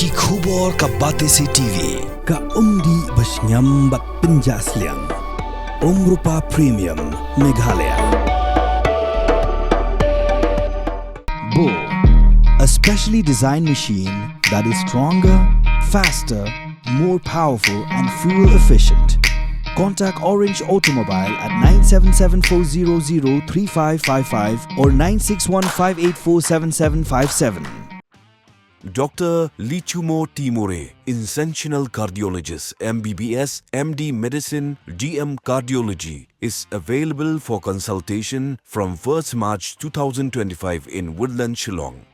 Ki khubor ka bate se TV ka umdi basnyam bak penjasliang Rupa Premium Meghalaya. Bo, a specially designed machine that is stronger, faster, more powerful and fuel efficient. Contact Orange Automobile at 977-400-3555 or 961-584-7757. Dr. Lichumo Timore, Interventional Cardiologist, MBBS, MD Medicine, GM Cardiology, is available for consultation from 1st March 2025 in Woodland, Shillong.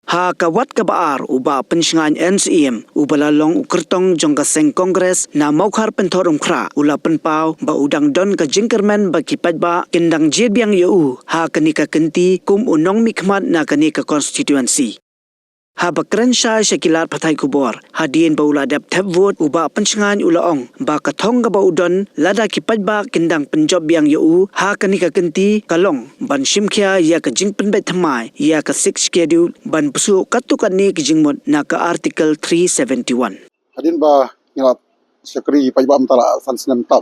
Ha kawat kabaar uba pensingan NCM ubalalong ukertong jong kaseng kongres na maukar pentorum kra ula penpau ba udang don ka jingkermen ba kipat ba kendang jebiang yu ha kanika kenti kum unong mikmat na kanika konstituensi. Ha bakren sya syakilat patai kubor hadien ba ula dap tap vote uba pensingan ulaong ba katong ka ba udon lada kipat ba kendang penjob biang yu ha kanika kenti kalong ban shimkia ya ka jingpen bet thamai ya ka six schedule ban pusu katukan ni kijingmot na ka article 371. Hadin ba ngilat sekri pajba mtala san sinem tam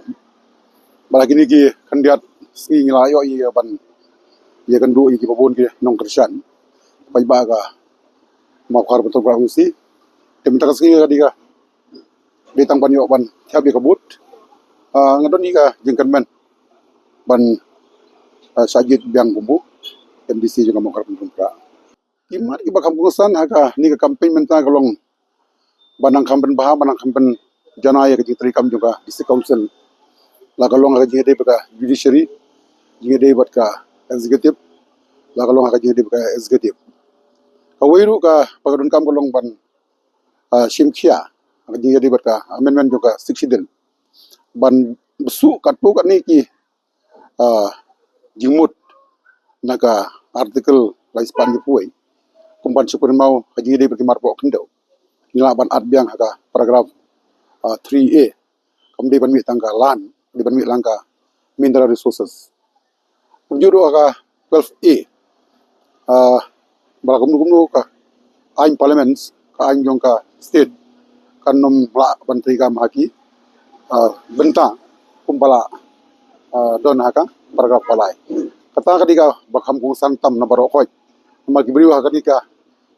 balagi ni ki kandiat singi ngilayo i ban ya kandu i ki babon ki nong krisyan pajba ga makhar betul berfungsi teminta singi ga diga ditang ban yo ban thabi kabut ngadon ni ga jengkan men ban sajid biang bumbu MDC juga makhar betul pra imat ki bakam pengusan haga ni ka campaign menta kalong banang kampen baha banang kampen janaya ke jitri kam juga district council la kalong aga jide baka judiciary jide baka executive la kalong aga jide baka executive kawairu ka pagadun kam kalong ban shimkhia aga jide baka amendment juga siksidel ban besu katpu kat ni ki jingmut naga artikel laispan dipuai kumpan syukur mau jide baka marpo kendo nilaban adbiang haga paragraf 3A kamdi ban mi tangka lan di ban mi langka mineral resources juru haga 12A bala kumnu ka ain parliaments ka ain jong ka state kan nom la ban tri ka maki benta kumpala don haka paragraf palai kata kadika bakham kung santam na barokoi magi briwa kadika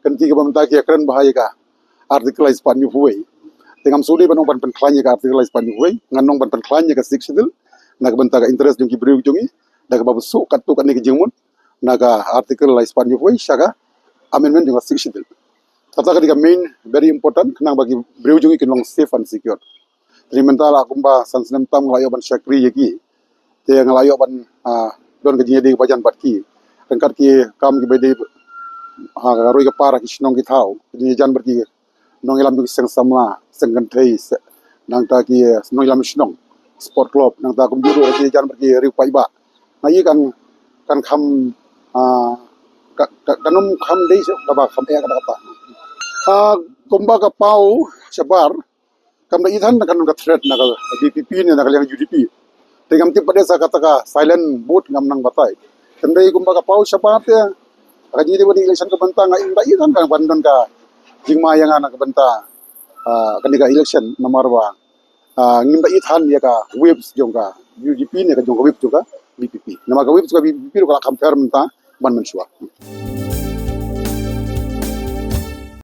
kanti ka bamta ki kren bahaya ka artikelais panyu huai tengam suli banong ban penklanya ka artikelais panyu huai nganong ban penklanya ka siksidil naga banta ka interest jong ki briu jongi naga babusu katu kan ni jingmun naga artikelais panyu huai syaga amendment jong siksidil kata ka main very important kenang bagi briu jongi kinong safe and secure trimentala kumba sansnem tam nglayo ban syakri yaki te nglayo ban don ka jingede bajan batki rengkat ki kam ki bede roi ka para ki sinong ki thau ni jan berki nong ilam bi seng samla senggan thei nang ta ki nong ilam sinong sport club nang ta kum juru ki jan berki riu pai ba ngai kan kham kanum kham dei se ba kham ya kata kata kumba ka pau sabar kam da ithan kan ka threat na ka BPP ne na ka yang UDP tegam ti pada sa kata ka silent vote ngam nang batai kendai kumba ka pau sabar te ka jidi bani election ka banta ngai da ithan kan bandon ka jingma yang anak benta ketika election nomor wa ngimda ithan ya ka waves jongka UGP ne ka jongka wave juga BPP nama ka wave juga BPP ro ka compare menta ban mensua